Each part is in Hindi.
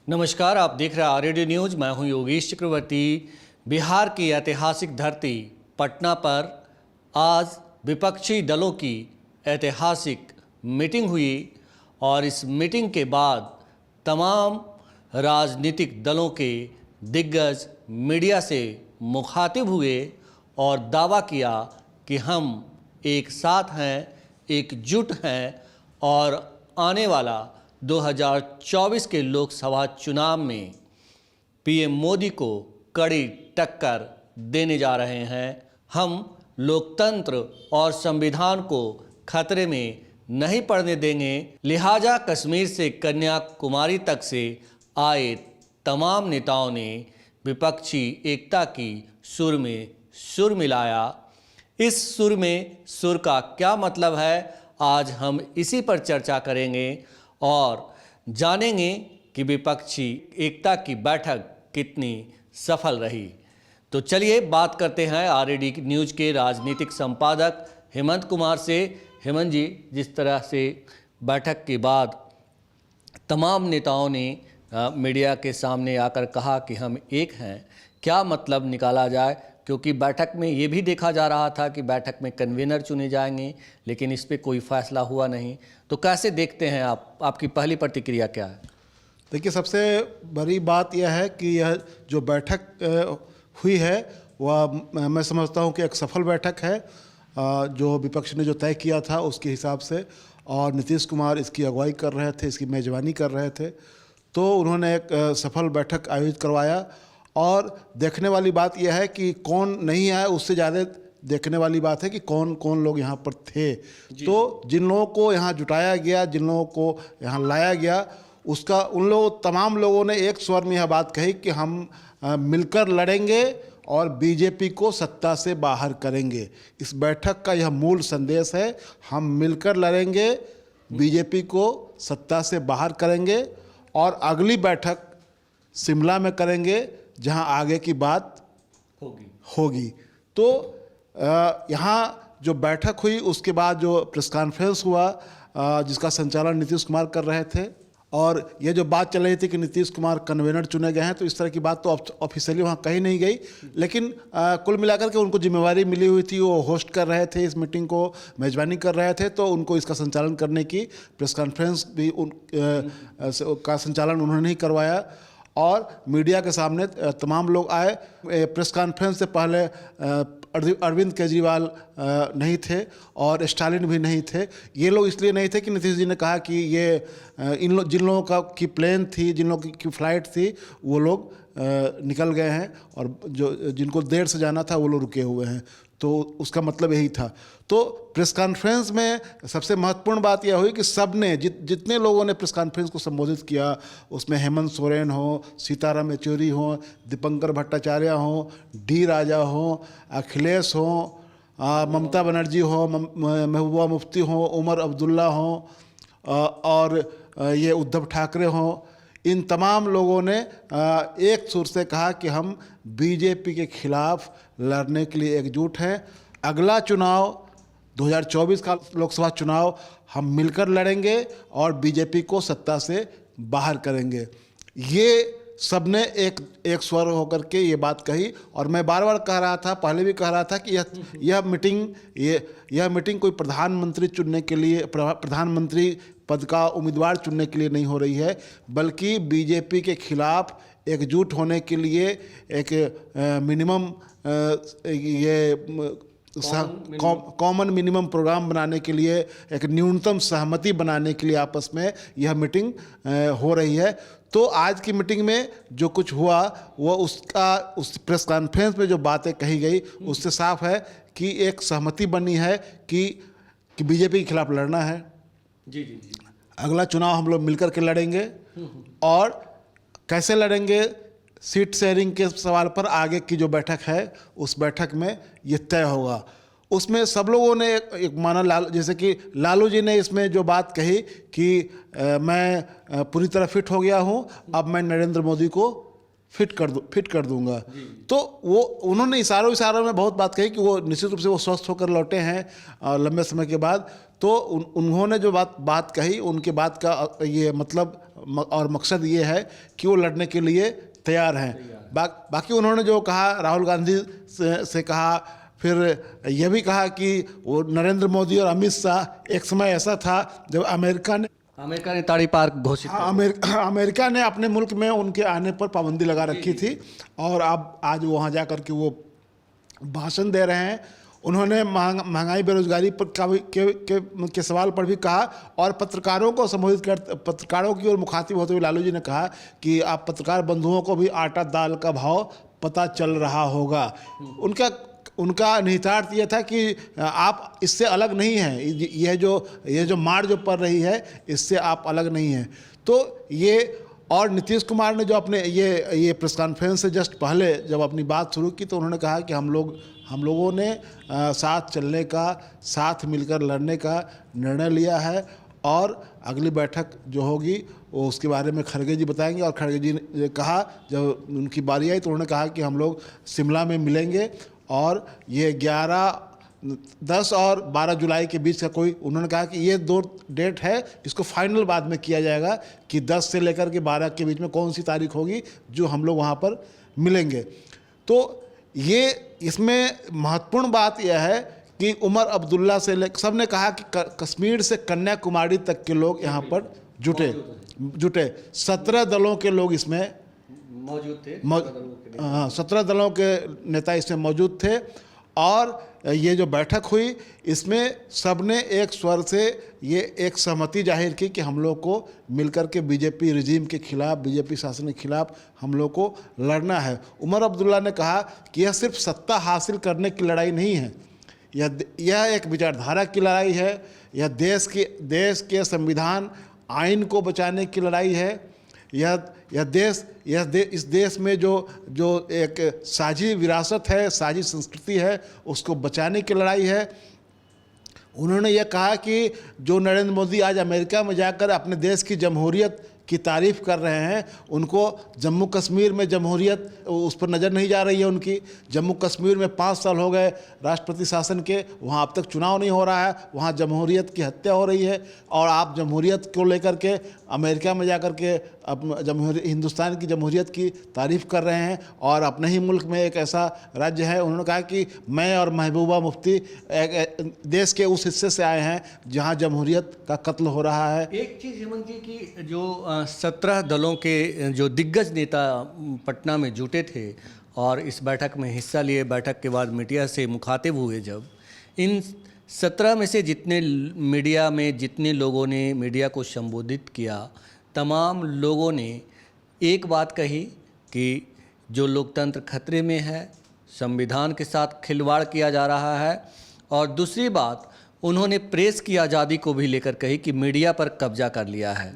नमस्कार, आप देख रहे हैं आरएडी न्यूज। मैं हूं योगेश चक्रवर्ती। बिहार की ऐतिहासिक धरती पटना पर आज विपक्षी दलों की ऐतिहासिक मीटिंग हुई और इस मीटिंग के बाद तमाम राजनीतिक दलों के दिग्गज मीडिया से मुखातिब हुए और दावा किया कि हम एक साथ हैं, एकजुट हैं और आने वाला 2024 के लोकसभा चुनाव में पीएम मोदी को कड़ी टक्कर देने जा रहे हैं। हम लोकतंत्र और संविधान को खतरे में नहीं पड़ने देंगे। लिहाजा कश्मीर से कन्याकुमारी तक से आए तमाम नेताओं ने विपक्षी एकता की सुर में सुर मिलाया। इस सुर में सुर का क्या मतलब है, आज हम इसी पर चर्चा करेंगे और जानेंगे कि विपक्षी एकता की बैठक कितनी सफल रही। तो चलिए बात करते हैं आरएडी न्यूज के राजनीतिक संपादक हेमंत कुमार से। हेमंत जी, जिस तरह से बैठक के बाद तमाम नेताओं ने मीडिया के सामने आकर कहा कि हम एक हैं, क्या मतलब निकाला जाए? क्योंकि बैठक में ये भी देखा जा रहा था कि बैठक में कन्वीनर चुने जाएंगे, लेकिन इस पे कोई फैसला हुआ नहीं। तो कैसे देखते हैं आप? आपकी पहली प्रतिक्रिया क्या है? देखिए, सबसे बड़ी बात यह है कि यह जो बैठक हुई है वह मैं समझता हूं कि एक सफल बैठक है, जो विपक्ष ने जो तय किया था उसके हिसाब से, और नीतीश कुमार इसकी अगुवाई कर रहे थे, इसकी मेज़बानी कर रहे थे। तो उन्होंने एक सफल बैठक आयोजित करवाया। और देखने वाली बात यह है कि कौन नहीं आया, उससे ज़्यादा देखने वाली बात है कि कौन कौन लोग यहाँ पर थे। तो जिन लोगों को यहाँ जुटाया गया, जिन लोगों को यहाँ लाया गया, उसका तमाम लोगों ने एक स्वर में यह बात कही कि हम मिलकर लड़ेंगे और बीजेपी को सत्ता से बाहर करेंगे। इस बैठक का यह मूल संदेश है, हम मिलकर लड़ेंगे, बीजेपी को सत्ता से बाहर करेंगे और अगली बैठक शिमला में करेंगे, जहां आगे की बात होगी। तो यहाँ जो बैठक हुई उसके बाद जो प्रेस कॉन्फ्रेंस हुआ, जिसका संचालन नीतीश कुमार कर रहे थे, और ये जो बात चल रही थी कि नीतीश कुमार कन्वीनर चुने गए हैं, तो इस तरह की बात तो ऑफिशियली वहाँ कही नहीं गई। लेकिन कुल मिलाकर के उनको जिम्मेवारी मिली हुई थी, वो होस्ट कर रहे थे, इस मीटिंग को मेजबानी कर रहे थे, तो उनको इसका संचालन करने की प्रेस कॉन्फ्रेंस भी का संचालन उन्होंने ही करवाया। और मीडिया के सामने तमाम लोग आए। प्रेस कॉन्फ्रेंस से पहले अरविंद केजरीवाल नहीं थे और स्टालिन भी नहीं थे। ये लोग इसलिए नहीं थे कि नीतीश जी ने कहा कि ये जिन लोगों की प्लेन थी, जिन लोगों की फ़्लाइट थी, वो लोग निकल गए हैं, और जिनको देर से जाना था वो लोग रुके हुए हैं। तो उसका मतलब यही था। तो प्रेस कॉन्फ्रेंस में सबसे महत्वपूर्ण बात यह हुई कि सब ने जितने लोगों ने प्रेस कॉन्फ्रेंस को संबोधित किया, उसमें हेमंत सोरेन हो, सीताराम येचुरी हो, दीपंकर भट्टाचार्य हो, डी राजा हो, अखिलेश हो, ममता बनर्जी हो, महबूबा मुफ्ती हो, उमर अब्दुल्ला हो, और ये उद्धव ठाकरे हो, इन तमाम लोगों ने एक सुर से कहा कि हम बीजेपी के खिलाफ लड़ने के लिए एकजुट हैं। अगला चुनाव 2024 का लोकसभा चुनाव हम मिलकर लड़ेंगे और बीजेपी को सत्ता से बाहर करेंगे। ये सबने एक स्वर होकर के ये बात कही। और मैं बार बार कह रहा था, पहले भी कह रहा था कि यह मीटिंग कोई प्रधानमंत्री चुनने के लिए, प्रधानमंत्री पद का उम्मीदवार चुनने के लिए नहीं हो रही है, बल्कि बीजेपी के खिलाफ एकजुट होने के लिए एक मिनिमम कॉमन मिनिमम प्रोग्राम बनाने के लिए, एक न्यूनतम सहमति बनाने के लिए आपस में यह मीटिंग हो रही है। तो आज की मीटिंग में जो कुछ हुआ वो उस प्रेस कॉन्फ्रेंस में जो बातें कही गई उससे साफ है कि एक सहमति बनी है कि बीजेपी के खिलाफ लड़ना है। जी। अगला चुनाव हम लोग मिलकर के लड़ेंगे। और कैसे लड़ेंगे, सीट शेयरिंग के सवाल पर आगे की जो बैठक है उस बैठक में ये तय होगा। उसमें सब लोगों ने एक माना, जैसे कि लालू जी ने इसमें जो बात कही कि मैं पूरी तरह फिट हो गया हूँ, अब मैं नरेंद्र मोदी को फिट कर दूंगा। तो वो उन्होंने इशारों में बहुत बात कही कि वो निश्चित रूप से वो स्वस्थ होकर लौटे हैं लंबे समय के बाद। तो उन्होंने जो बात कही, उनके बात का ये मतलब और मकसद ये है कि वो लड़ने के लिए तैयार हैं। बाकी उन्होंने जो कहा, राहुल गांधी से कहा, फिर यह भी कहा कि वो नरेंद्र मोदी और अमित शाह, एक समय ऐसा था जब अमेरिका ने ताड़ी पार्क घोषित अमेरिका ने अपने मुल्क में उनके आने पर पाबंदी लगा रखी थी, और अब आज वहाँ जा कर के वो भाषण दे रहे हैं। उन्होंने महंगाई बेरोजगारी पर के सवाल पर भी कहा, और पत्रकारों को संबोधित कर, पत्रकारों की ओर मुखातिब होते हुए लालू जी ने कहा कि आप पत्रकार बंधुओं को भी आटा दाल का भाव पता चल रहा होगा। उनका निहितार्थ ये था कि आप इससे अलग नहीं हैं, ये जो मार जो पड़ रही है, इससे आप अलग नहीं हैं। तो ये, और नीतीश कुमार ने जो अपने ये प्रेस कॉन्फ्रेंस से जस्ट पहले जब अपनी बात शुरू की, तो उन्होंने कहा कि हम लोगों ने साथ चलने का, साथ मिलकर लड़ने का निर्णय लिया है, और अगली बैठक जो होगी वो उसके बारे में खड़गे जी बताएंगे। और खड़गे जी ने कहा, जब उनकी बारी आई तो उन्होंने कहा कि हम लोग शिमला में मिलेंगे, और ये 10 और 12 जुलाई के बीच का कोई, उन्होंने कहा कि ये 2 डेट है, इसको फाइनल बाद में किया जाएगा कि 10 से लेकर के 12 के बीच में कौन सी तारीख होगी जो हम लोग वहाँ पर मिलेंगे। तो ये इसमें महत्वपूर्ण बात यह है कि उमर अब्दुल्ला से सब ने कहा कि कश्मीर से कन्याकुमारी तक के लोग यहाँ पर जुटे 17 दलों के लोग इसमें मौजूद थे। 17 दलों के नेता इसमें मौजूद थे, और ये जो बैठक हुई, इसमें सबने एक स्वर से ये एक सहमति जाहिर की कि हम लोग को मिलकर के बीजेपी रिजीम के खिलाफ, बीजेपी शासन के खिलाफ हम लोग को लड़ना है। उमर अब्दुल्ला ने कहा कि यह सिर्फ सत्ता हासिल करने की लड़ाई नहीं है, यह एक विचारधारा की लड़ाई है, यह देश के संविधान आइन को बचाने की लड़ाई है, इस देश में जो एक साझी विरासत है, साझी संस्कृति है, उसको बचाने की लड़ाई है। उन्होंने यह कहा कि जो नरेंद्र मोदी आज अमेरिका में जाकर अपने देश की जमहूरियत की तारीफ़ कर रहे हैं, उनको जम्मू कश्मीर में जमहूरियत उस पर नज़र नहीं जा रही है उनकी। जम्मू कश्मीर में 5 साल हो गए राष्ट्रपति शासन के, वहाँ अब तक चुनाव नहीं हो रहा है, वहाँ जमहूरियत की हत्या हो रही है, और आप जमहूरियत को लेकर के अमेरिका में जाकर के हिंदुस्तान की जमहूरियत की तारीफ़ कर रहे हैं, और अपने ही मुल्क में एक ऐसा राज्य है। उन्होंने कहा कि मैं और महबूबा मुफ्ती देश के उस हिस्से से आए हैं जहाँ जमहूरियत का कत्ल हो रहा है। एक चीज़ हेमंत जी की, जो 17 दलों के जो दिग्गज नेता पटना में जुटे थे और इस बैठक में हिस्सा लिए, बैठक के बाद मीडिया से मुखातिब हुए, जब इन 17 में से जितने लोगों ने मीडिया को संबोधित किया, तमाम लोगों ने एक बात कही कि जो लोकतंत्र खतरे में है, संविधान के साथ खिलवाड़ किया जा रहा है, और दूसरी बात उन्होंने प्रेस की आज़ादी को भी लेकर कही कि मीडिया पर कब्जा कर लिया है।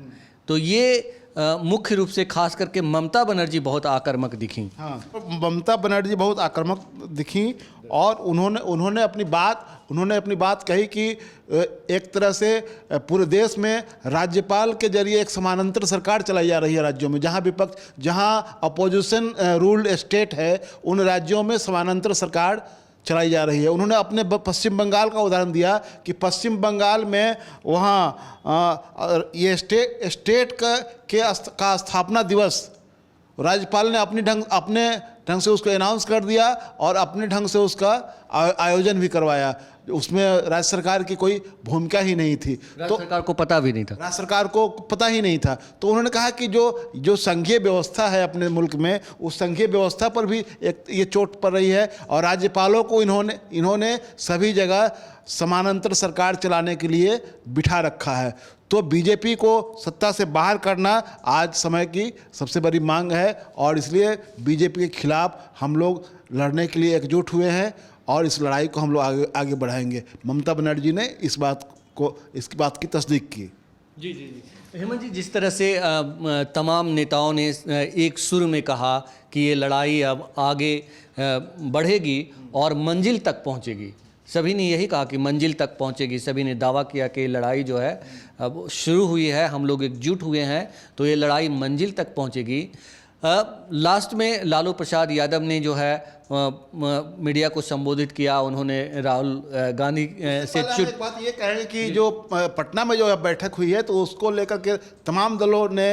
तो ये मुख्य रूप से खास करके ममता बनर्जी बहुत आक्रामक दिखी। हाँ, ममता बनर्जी बहुत आक्रामक दिखी, और उन्होंने अपनी बात कही कि एक तरह से पूरे देश में राज्यपाल के जरिए एक समानांतर सरकार चलाई जा रही है राज्यों में, जहाँ अपोजिशन रूल्ड स्टेट है, उन राज्यों में समानांतर सरकार चलाई जा रही है। उन्होंने अपने पश्चिम बंगाल का उदाहरण दिया कि पश्चिम बंगाल में वहाँ ये स्टेट का स्थापना दिवस राज्यपाल ने अपने ढंग से उसको अनाउंस कर दिया, और अपने ढंग से उसका आयोजन भी करवाया। उसमें राज्य सरकार की कोई भूमिका ही नहीं थी, राज्य सरकार को पता भी नहीं था, राज्य सरकार को पता ही नहीं था। तो उन्होंने कहा कि जो संघीय व्यवस्था है अपने मुल्क में, उस संघीय व्यवस्था पर भी ये चोट पड़ रही है, और राज्यपालों को इन्होंने सभी जगह समानांतर सरकार चलाने के लिए बिठा रखा है। तो बीजेपी को सत्ता से बाहर करना आज समय की सबसे बड़ी मांग है, और इसलिए बीजेपी के खिलाफ हम लोग लड़ने के लिए एकजुट हुए हैं, और इस लड़ाई को हम लोग आगे बढ़ाएंगे। ममता बनर्जी ने इसकी बात की तस्दीक की। जी। हेमंत जी, जिस तरह से तमाम नेताओं ने एक सुर में कहा कि ये लड़ाई अब आगे बढ़ेगी और मंजिल तक पहुंचेगी, सभी ने यही कहा कि मंजिल तक पहुंचेगी। सभी ने दावा किया कि लड़ाई जो है अब शुरू हुई है, हम लोग एकजुट हुए हैं, तो ये लड़ाई मंजिल तक पहुंचेगी। लास्ट में लालू प्रसाद यादव ने जो है मीडिया को संबोधित किया, उन्होंने राहुल गांधी से एक बात ये कहें कि जो पटना में जो बैठक हुई है तो उसको लेकर के तमाम दलों ने,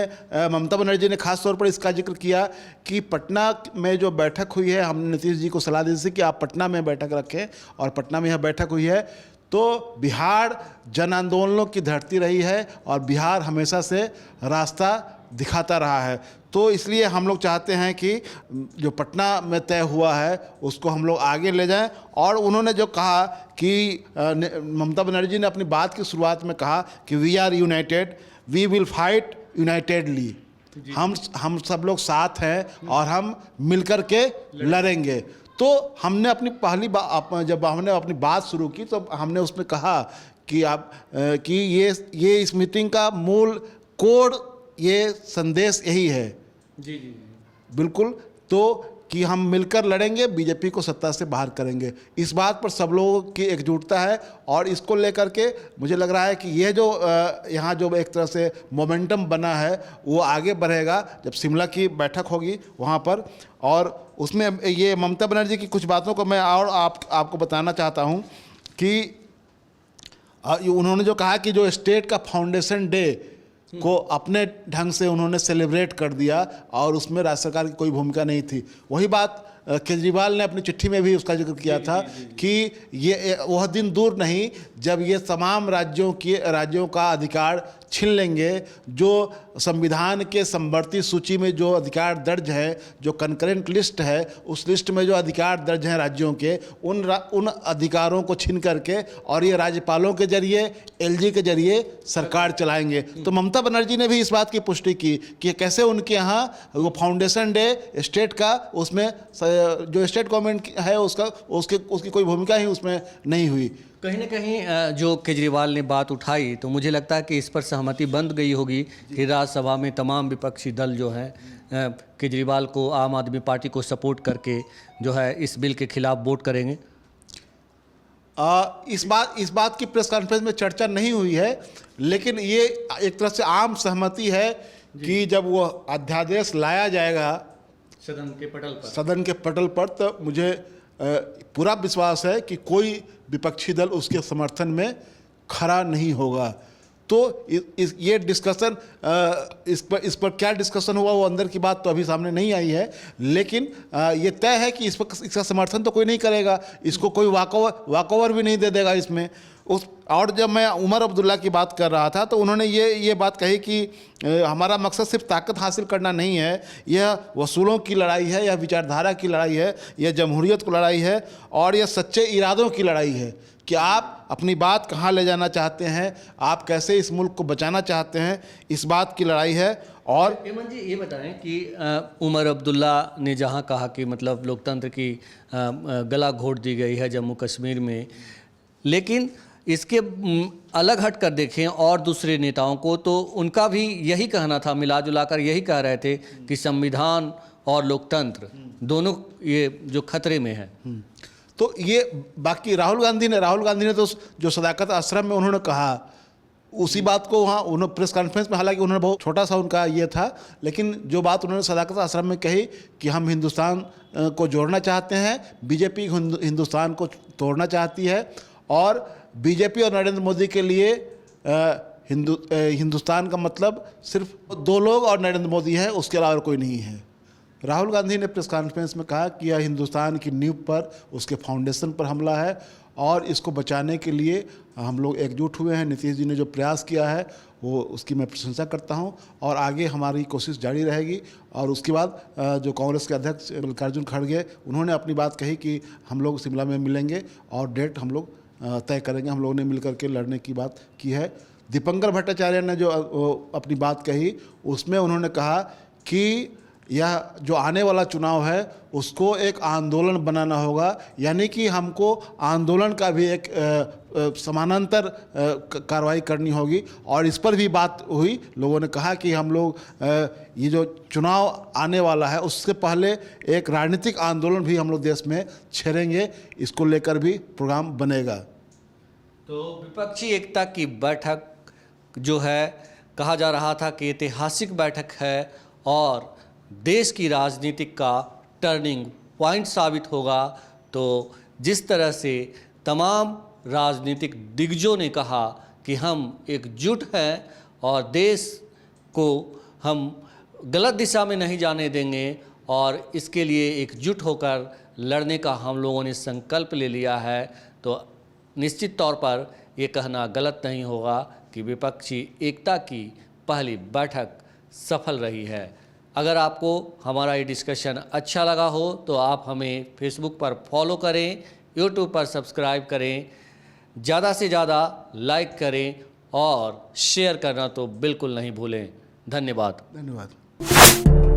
ममता बनर्जी ने खास तौर पर इसका जिक्र किया कि पटना में जो बैठक हुई है, हमने नीतीश जी को सलाह दी थी कि आप पटना में बैठक रखें, और पटना में यह बैठक हुई है। तो बिहार जन आंदोलनों की धरती रही है और बिहार हमेशा से रास्ता दिखाता रहा है। तो इसलिए हम लोग चाहते हैं कि जो पटना में तय हुआ है उसको हम लोग आगे ले जाएं। और उन्होंने जो कहा कि ममता बनर्जी ने अपनी बात की शुरुआत में कहा कि we are united, we will fight unitedly, हम सब लोग साथ हैं और हम मिलकर के लड़ेंगे। तो हमने अपनी पहली जब हमने अपनी बात शुरू की तो हमने उसमें कहा कि कि ये इस मीटिंग का मूल कोड, ये संदेश यही है जी जी बिल्कुल, तो कि हम मिलकर लड़ेंगे, बीजेपी को सत्ता से बाहर करेंगे। इस बात पर सब लोगों की एकजुटता है और इसको लेकर के मुझे लग रहा है कि ये जो यहाँ जो एक तरह से मोमेंटम बना है वो आगे बढ़ेगा जब शिमला की बैठक होगी वहाँ पर। और उसमें ये ममता बनर्जी की कुछ बातों को मैं और आपको बताना चाहता हूँ कि उन्होंने जो कहा कि जो स्टेट का फाउंडेशन डे को अपने ढंग से उन्होंने सेलिब्रेट कर दिया और उसमें राज्य सरकार की कोई भूमिका नहीं थी। वही बात केजरीवाल ने अपनी चिट्ठी में भी उसका जिक्र किया था कि ये वह दिन दूर नहीं जब ये तमाम राज्यों का अधिकार छीन लेंगे, जो संविधान के समवर्ती सूची में जो अधिकार दर्ज है, जो कंकरेंट लिस्ट है, उस लिस्ट में जो अधिकार दर्ज हैं राज्यों के, उन अधिकारों को छीन करके और ये राज्यपालों के जरिए, एलजी के जरिए सरकार चलाएंगे। तो ममता बनर्जी ने भी इस बात की पुष्टि की कि कैसे उनके यहाँ वो फाउंडेशन डे स्टेट का, उसमें जो स्टेट गवर्नमेंट है उसकी कोई भूमिका ही उसमें नहीं हुई। कहीं ना कहीं जो केजरीवाल ने बात उठाई तो मुझे लगता है कि इस पर सहमति बन गई होगी कि राज्यसभा में तमाम विपक्षी दल जो है केजरीवाल को, आम आदमी पार्टी को सपोर्ट करके जो है इस बिल के खिलाफ वोट करेंगे। इस बात की प्रेस कॉन्फ्रेंस में चर्चा नहीं हुई है, लेकिन ये एक तरह से आम सहमति है कि जब वो अध्यादेश लाया जाएगा सदन के पटल पर तो मुझे पूरा विश्वास है कि कोई विपक्षी दल उसके समर्थन में खड़ा नहीं होगा। तो ये डिस्कशन, इस पर क्या डिस्कशन हुआ वो अंदर की बात तो अभी सामने नहीं आई है, लेकिन ये तय है कि इसका समर्थन तो कोई नहीं करेगा, इसको कोई वॉकओवर भी नहीं दे देगा इसमें। और जब मैं उमर अब्दुल्ला की बात कर रहा था तो उन्होंने ये बात कही कि हमारा मकसद सिर्फ ताकत हासिल करना नहीं है, यह वसूलों की लड़ाई है, यह विचारधारा की लड़ाई है, यह जमहूरियत की लड़ाई है और यह सच्चे इरादों की लड़ाई है कि आप अपनी बात कहाँ ले जाना चाहते हैं, आप कैसे इस मुल्क को बचाना चाहते हैं, इस बात की लड़ाई है। और हेमंत जी ये बताएं कि उमर अब्दुल्ला ने जहाँ कहा कि मतलब लोकतंत्र की गला घोट दी गई है जम्मू कश्मीर में, लेकिन इसके अलग हट कर देखें और दूसरे नेताओं को तो उनका भी यही कहना था, मिला जुला कर यही कह रहे थे कि संविधान और लोकतंत्र दोनों ये जो खतरे में है। तो ये बाकी राहुल गांधी ने तो जो सदाकत आश्रम में उन्होंने कहा उसी बात को वहाँ उन्होंने प्रेस कॉन्फ्रेंस में, हालांकि उन्होंने बहुत छोटा सा उनका ये था, लेकिन जो बात उन्होंने सदाकत आश्रम में कही कि हम हिंदुस्तान को जोड़ना चाहते हैं, बीजेपी हिंदुस्तान को तोड़ना चाहती है और बीजेपी और नरेंद्र मोदी के लिए हिंदुस्तान का मतलब सिर्फ दो लोग और नरेंद्र मोदी है, उसके अलावा कोई नहीं है। राहुल गांधी ने प्रेस कॉन्फ्रेंस में कहा कि यह हिंदुस्तान की नींव पर, उसके फाउंडेशन पर हमला है और इसको बचाने के लिए हम लोग एकजुट हुए हैं। नीतीश जी ने जो प्रयास किया है वो उसकी मैं प्रशंसा करता हूं और आगे हमारी कोशिश जारी रहेगी। और उसके बाद जो कांग्रेस के अध्यक्ष मल्लिकार्जुन खड़गे, उन्होंने अपनी बात कही कि हम लोग शिमला में मिलेंगे और डेट हम लोग तय करेंगे। हम लोगों ने मिलकर के लड़ने की बात की है। दीपंकर भट्टाचार्य ने जो अपनी बात कही उसमें उन्होंने कहा कि यह जो आने वाला चुनाव है उसको एक आंदोलन बनाना होगा, यानी कि हमको आंदोलन का भी एक समानांतर कार्रवाई करनी होगी। और इस पर भी बात हुई। लोगों ने कहा कि हम लोग ये जो चुनाव आने वाला है उससे पहले एक राजनीतिक आंदोलन भी हम लोग देश में छेड़ेंगे, इसको लेकर भी प्रोग्राम बनेगा। तो विपक्षी एकता की बैठक जो है, कहा जा रहा था कि ऐतिहासिक बैठक है और देश की राजनीतिक का टर्निंग पॉइंट साबित होगा। तो जिस तरह से तमाम राजनीतिक दिग्गजों ने कहा कि हम एकजुट हैं और देश को हम गलत दिशा में नहीं जाने देंगे और इसके लिए एकजुट होकर लड़ने का हम लोगों ने संकल्प ले लिया है, तो निश्चित तौर पर ये कहना गलत नहीं होगा कि विपक्षी एकता की पहली बैठक सफल रही है। अगर आपको हमारा ये डिस्कशन अच्छा लगा हो तो आप हमें फेसबुक पर फॉलो करें, यूट्यूब पर सब्सक्राइब करें, ज़्यादा से ज़्यादा लाइक करें और शेयर करना तो बिल्कुल नहीं भूलें। धन्यवाद। धन्यवाद।